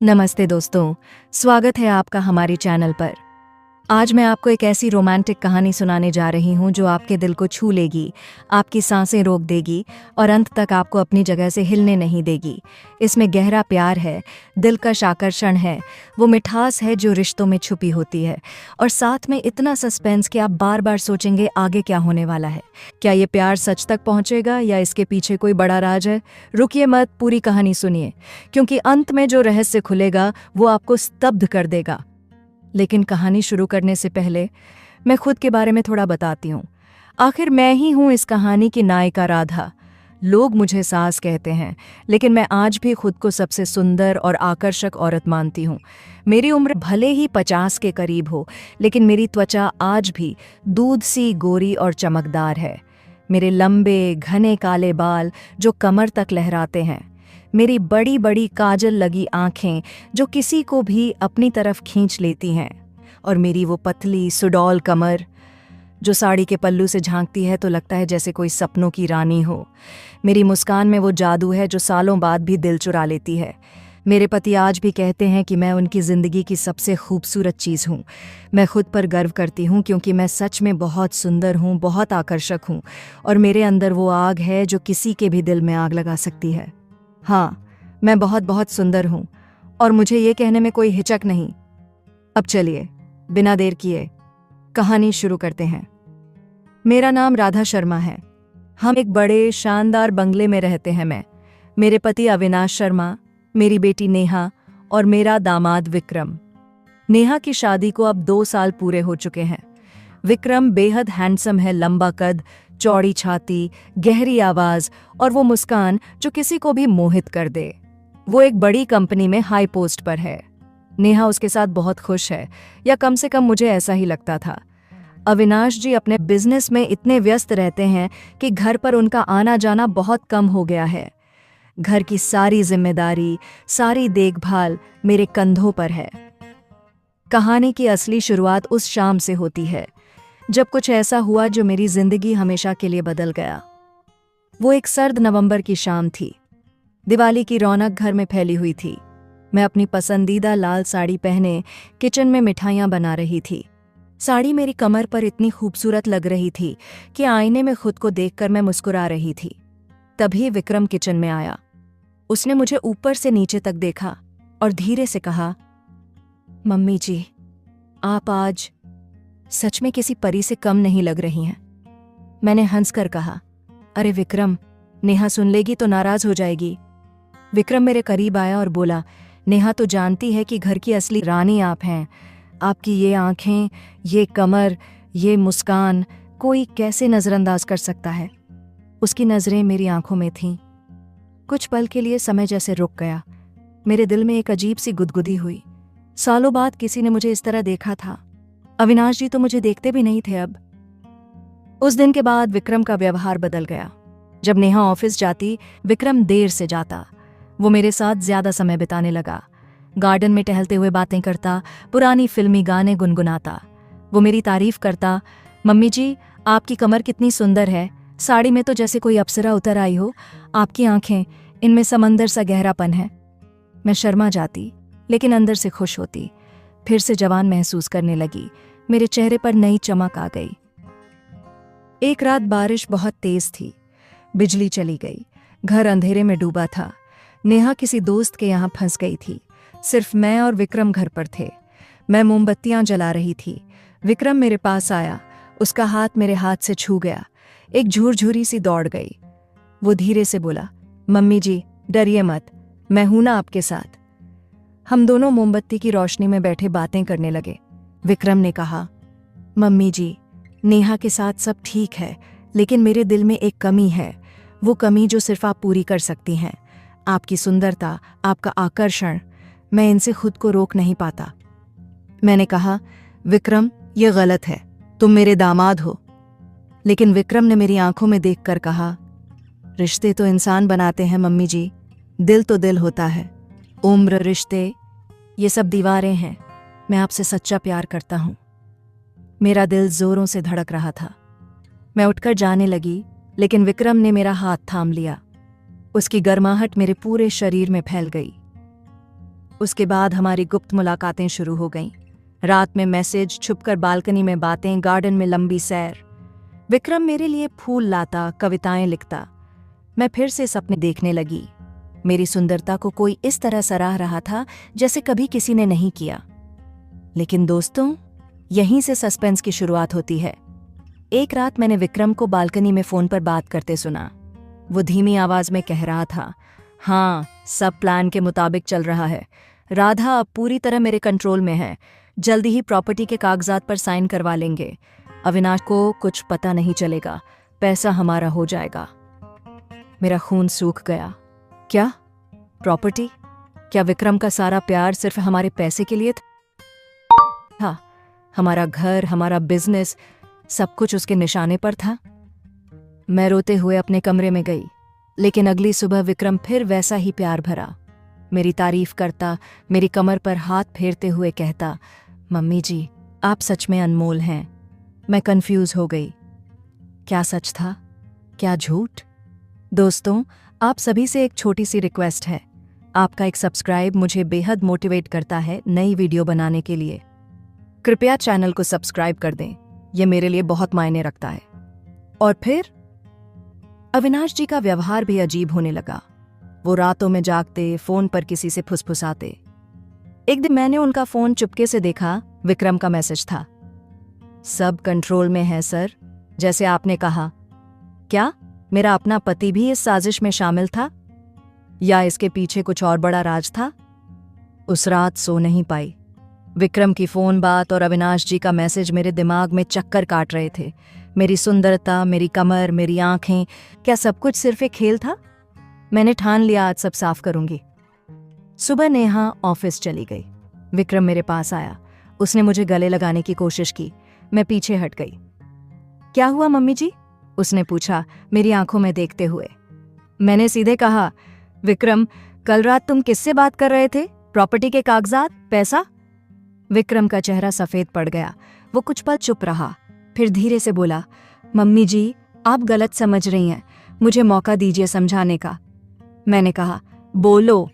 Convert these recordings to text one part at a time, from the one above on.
नमस्ते दोस्तों, स्वागत है आपका हमारे चैनल पर। आज मैं आपको एक ऐसी रोमांटिक कहानी सुनाने जा रही हूँ जो आपके दिल को छू लेगी, आपकी सांसें रोक देगी और अंत तक आपको अपनी जगह से हिलने नहीं देगी। इसमें गहरा प्यार है, दिलकश आकर्षण है, वो मिठास है जो रिश्तों में छुपी होती है और साथ में इतना सस्पेंस कि आप बार बार सोचेंगे आगे क्या होने वाला है। क्या ये प्यार सच तक पहुँचेगा या इसके पीछे कोई बड़ा राज है? रुकिए मत, पूरी कहानी सुनिए, क्योंकि अंत में जो रहस्य खुलेगा वो आपको स्तब्ध कर देगा। लेकिन कहानी शुरू करने से पहले मैं खुद के बारे में थोड़ा बताती हूँ। आखिर मैं ही हूँ इस कहानी की नायिका राधा। लोग मुझे सास कहते हैं, लेकिन मैं आज भी खुद को सबसे सुंदर और आकर्षक औरत मानती हूँ। मेरी उम्र भले ही 50 के करीब हो, लेकिन मेरी त्वचा आज भी दूध सी गोरी और चमकदार है। मेरे लंबे घने काले बाल जो कमर तक लहराते हैं, मेरी बड़ी बड़ी काजल लगी आंखें जो किसी को भी अपनी तरफ खींच लेती हैं, और मेरी वो पतली सुडौल कमर जो साड़ी के पल्लू से झांकती है तो लगता है जैसे कोई सपनों की रानी हो। मेरी मुस्कान में वो जादू है जो सालों बाद भी दिल चुरा लेती है। मेरे पति आज भी कहते हैं कि मैं उनकी ज़िंदगी की सबसे खूबसूरत चीज़ हूँ। मैं खुद पर गर्व करती हूँ क्योंकि मैं सच में बहुत सुंदर हूँ, बहुत आकर्षक हूँ, और मेरे अंदर वो आग है जो किसी के भी दिल में आग लगा सकती है। हाँ, मैं बहुत बहुत सुंदर हूँ और मुझे ये कहने में कोई हिचक नहीं। अब चलिए, बिना देर किए कहानी शुरू करते हैं। मेरा नाम राधा शर्मा है। हम एक बड़े शानदार बंगले में रहते हैं। मैं, मेरे पति अविनाश शर्मा, मेरी बेटी नेहा और मेरा दामाद विक्रम। नेहा की शादी को अब 2 साल पूरे हो चुके हैं। विक्रम बेहद हैंडसम है, लंबा कद, चौड़ी छाती, गहरी आवाज और वो मुस्कान जो किसी को भी मोहित कर दे। वो एक बड़ी कंपनी में हाई पोस्ट पर है। नेहा उसके साथ बहुत खुश है, या कम से कम मुझे ऐसा ही लगता था। अविनाश जी अपने बिजनेस में इतने व्यस्त रहते हैं कि घर पर उनका आना जाना बहुत कम हो गया है। घर की सारी जिम्मेदारी, सारी देखभाल मेरे कंधों पर है। कहानी की असली शुरुआत उस शाम से होती है जब कुछ ऐसा हुआ जो मेरी जिंदगी हमेशा के लिए बदल गया। वो एक सर्द नवंबर की शाम थी। दिवाली की रौनक घर में फैली हुई थी। मैं अपनी पसंदीदा लाल साड़ी पहने किचन में मिठाइयाँ बना रही थी। साड़ी मेरी कमर पर इतनी खूबसूरत लग रही थी कि आईने में खुद को देखकर मैं मुस्कुरा रही थी। तभी विक्रम किचन में आया। उसने मुझे ऊपर से नीचे तक देखा और धीरे से कहा, मम्मी जी, आप आज सच में किसी परी से कम नहीं लग रही हैं। मैंने हंसकर कहा, अरे विक्रम, नेहा सुन लेगी तो नाराज हो जाएगी। विक्रम मेरे करीब आया और बोला, नेहा तो जानती है कि घर की असली रानी आप हैं। आपकी ये आंखें, ये कमर, ये मुस्कान कोई कैसे नज़रअंदाज कर सकता है। उसकी नज़रें मेरी आंखों में थीं। कुछ पल के लिए समय जैसे रुक गया। मेरे दिल में एक अजीब सी गुदगुदी हुई। सालों बाद किसी ने मुझे इस तरह देखा था। अविनाश जी तो मुझे देखते भी नहीं थे अब। उस दिन के बाद विक्रम का व्यवहार बदल गया। जब नेहा ऑफिस जाती, विक्रम देर से जाता। वो मेरे साथ ज्यादा समय बिताने लगा। गार्डन में टहलते हुए बातें करता, पुरानी फिल्मी गाने गुनगुनाता। वो मेरी तारीफ करता, मम्मी जी, आपकी कमर कितनी सुंदर है, साड़ी में तो जैसे कोई अप्सरा उतर आई हो, आपकी आंखें, इनमें समंदर सा गहरापन है। मैं शर्मा जाती, लेकिन अंदर से खुश होती। फिर से जवान महसूस करने लगी। मेरे चेहरे पर नई चमक आ गई। एक रात बारिश बहुत तेज थी। बिजली चली गई। घर अंधेरे में डूबा था। नेहा किसी दोस्त के यहाँ फंस गई थी। सिर्फ मैं और विक्रम घर पर थे। मैं मोमबत्तियां जला रही थी। विक्रम मेरे पास आया। उसका हाथ मेरे हाथ से छू गया। एक झुरझुरी सी दौड़ गई। वो धीरे से बोला, मम्मी जी, डरिए मत, मैं हूं ना आपके साथ। हम दोनों मोमबत्ती की रोशनी में बैठे बातें करने लगे। विक्रम ने कहा, मम्मी जी, नेहा के साथ सब ठीक है, लेकिन मेरे दिल में एक कमी है। वो कमी जो सिर्फ आप पूरी कर सकती हैं। आपकी सुंदरता, आपका आकर्षण, मैं इनसे खुद को रोक नहीं पाता। मैंने कहा, विक्रम, ये गलत है, तुम मेरे दामाद हो। लेकिन विक्रम ने मेरी आंखों में देखकर कहा, रिश्ते तो इंसान बनाते हैं मम्मी जी, दिल तो दिल होता है। उम्र, रिश्ते, ये सब दीवारें हैं। मैं आपसे सच्चा प्यार करता हूं। मेरा दिल जोरों से धड़क रहा था। मैं उठकर जाने लगी, लेकिन विक्रम ने मेरा हाथ थाम लिया। उसकी गर्माहट मेरे पूरे शरीर में फैल गई। उसके बाद हमारी गुप्त मुलाकातें शुरू हो गईं। रात में मैसेज, छुपकर बालकनी में बातें, गार्डन में लंबी सैर। विक्रम मेरे लिए फूल लाता, कविताएं लिखता। मैं फिर से सपने देखने लगी। मेरी सुंदरता को कोई इस तरह सराह रहा था जैसे कभी किसी ने नहीं किया। लेकिन दोस्तों, यहीं से सस्पेंस की शुरुआत होती है। एक रात मैंने विक्रम को बालकनी में फोन पर बात करते सुना। वो धीमी आवाज में कह रहा था, हाँ, सब प्लान के मुताबिक चल रहा है। राधा अब पूरी तरह मेरे कंट्रोल में है। जल्दी ही प्रॉपर्टी के कागजात पर साइन करवा लेंगे। अविनाश को कुछ पता नहीं चलेगा। पैसा हमारा हो जाएगा। मेरा खून सूख गया। क्या प्रॉपर्टी? क्या विक्रम का सारा प्यार सिर्फ हमारे पैसे के लिए था? हमारा घर, हमारा बिजनेस, सब कुछ उसके निशाने पर था। मैं रोते हुए अपने कमरे में गई। लेकिन अगली सुबह विक्रम फिर वैसा ही प्यार भरा, मेरी तारीफ करता, मेरी कमर पर हाथ फेरते हुए कहता, मम्मी जी, आप सच में अनमोल हैं। मैं कंफ्यूज हो गई। क्या सच था, क्या झूठ? दोस्तों, आप सभी से एक छोटी सी रिक्वेस्ट है। आपका एक सब्सक्राइब मुझे बेहद मोटिवेट करता है नई वीडियो बनाने के लिए। कृपया चैनल को सब्सक्राइब कर दें, यह मेरे लिए बहुत मायने रखता है। और फिर अविनाश जी का व्यवहार भी अजीब होने लगा। वो रातों में जागते, फोन पर किसी से फुसफुसाते। एक दिन मैंने उनका फोन चुपके से देखा। विक्रम का मैसेज था, सब कंट्रोल में है सर, जैसे आपने कहा। क्या मेरा अपना पति भी इस साजिश में शामिल था, या इसके पीछे कुछ और बड़ा राज था? उस रात सो नहीं पाई। विक्रम की फोन बात और अविनाश जी का मैसेज मेरे दिमाग में चक्कर काट रहे थे। मेरी सुंदरता, मेरी कमर, मेरी आंखें, क्या सब कुछ सिर्फ एक खेल था? मैंने ठान लिया आज सब साफ करूंगी। सुबह नेहा ऑफिस चली गई। विक्रम मेरे पास आया। उसने मुझे गले लगाने की कोशिश की। मैं पीछे हट गई। क्या हुआ मम्मी जी? उसने पूछा मेरी आंखों में देखते हुए। मैंने सीधे कहा, विक्रम, कल रात तुम किससे बात कर रहे थे? प्रॉपर्टी के कागजात, पैसा? विक्रम का चेहरा सफेद पड़ गया। वो कुछ पल चुप रहा, फिर धीरे से बोला, मम्मी जी, आप गलत समझ रही हैं, मुझे मौका दीजिए समझाने का। मैंने कहा, बोलो।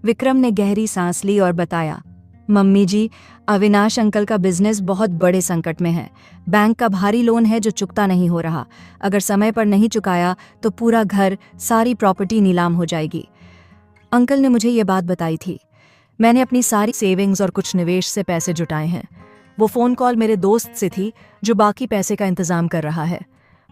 विक्रम ने गहरी सांस ली और बताया, मम्मी जी, अविनाश अंकल का बिजनेस बहुत बड़े संकट में है। बैंक का भारी लोन है जो चुकता नहीं हो रहा। अगर समय पर नहीं चुकाया तो पूरा घर, सारी प्रॉपर्टी नीलाम हो जाएगी। अंकल ने मुझे ये बात बताई थी। मैंने अपनी सारी सेविंग्स और कुछ निवेश से पैसे जुटाए हैं। वो फ़ोन कॉल मेरे दोस्त से थी जो बाकी पैसे का इंतज़ाम कर रहा है।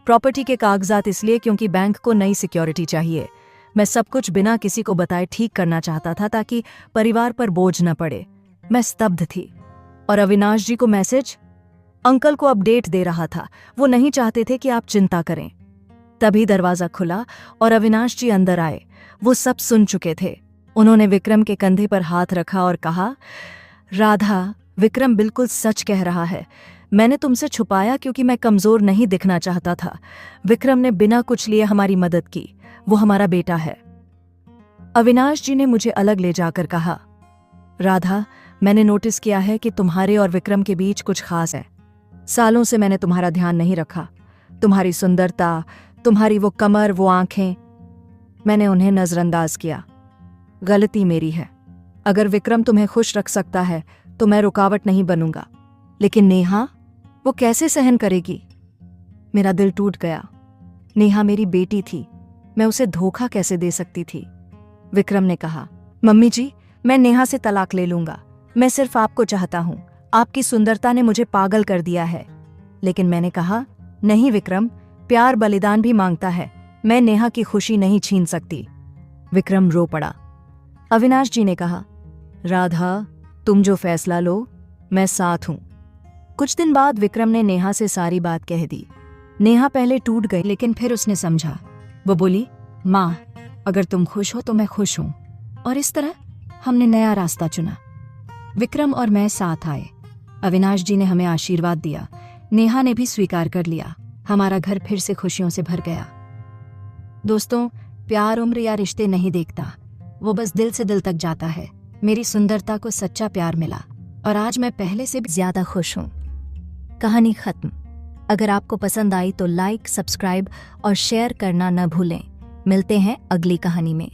प्रॉपर्टी के कागजात इसलिए क्योंकि बैंक को नई सिक्योरिटी चाहिए। मैं सब कुछ बिना किसी को बताए ठीक करना चाहता था ताकि परिवार पर बोझ न पड़े। मैं स्तब्ध थी। और अविनाश जी को मैसेज? अंकल को अपडेट दे रहा था। वो नहीं चाहते थे कि आप चिंता करें। तभी दरवाज़ा खुला और अविनाश जी अंदर आए। वो सब सुन चुके थे। उन्होंने विक्रम के कंधे पर हाथ रखा और कहा, राधा, विक्रम बिल्कुल सच कह रहा है। मैंने तुमसे छुपाया क्योंकि मैं कमज़ोर नहीं दिखना चाहता था। विक्रम ने बिना कुछ लिए हमारी मदद की। वो हमारा बेटा है। अविनाश जी ने मुझे अलग ले जाकर कहा, राधा, मैंने नोटिस किया है कि तुम्हारे और विक्रम के बीच कुछ खास है। सालों से मैंने तुम्हारा ध्यान नहीं रखा। तुम्हारी सुंदरता, तुम्हारी वो कमर, वो आंखें, मैंने उन्हें नज़रअंदाज किया। गलती मेरी है। अगर विक्रम तुम्हें खुश रख सकता है तो मैं रुकावट नहीं बनूंगा। लेकिन नेहा, वो कैसे सहन करेगी? मेरा दिल टूट गया। नेहा मेरी बेटी थी। मैं उसे धोखा कैसे दे सकती थी? विक्रम ने कहा, मम्मी जी, मैं नेहा से तलाक ले लूंगा। मैं सिर्फ आपको चाहता हूं। आपकी सुंदरता ने मुझे पागल कर दिया है। लेकिन मैंने कहा, नहीं विक्रम, प्यार बलिदान भी मांगता है। मैं नेहा की खुशी नहीं छीन सकती। विक्रम रो पड़ा। अविनाश जी ने कहा, राधा, तुम जो फैसला लो, मैं साथ हूं। कुछ दिन बाद विक्रम ने नेहा से सारी बात कह दी। नेहा पहले टूट गई, लेकिन फिर उसने समझा। वो बोली, माँ, अगर तुम खुश हो तो मैं खुश हूं। और इस तरह हमने नया रास्ता चुना। विक्रम और मैं साथ आए। अविनाश जी ने हमें आशीर्वाद दिया। नेहा ने भी स्वीकार कर लिया। हमारा घर फिर से खुशियों से भर गया। दोस्तों, प्यार उम्र या रिश्ते नहीं देखता, वो बस दिल से दिल तक जाता है। मेरी सुंदरता को सच्चा प्यार मिला और आज मैं पहले से भी ज्यादा खुश हूँ। कहानी खत्म। अगर आपको पसंद आई तो लाइक, सब्सक्राइब और शेयर करना न भूलें। मिलते हैं अगली कहानी में।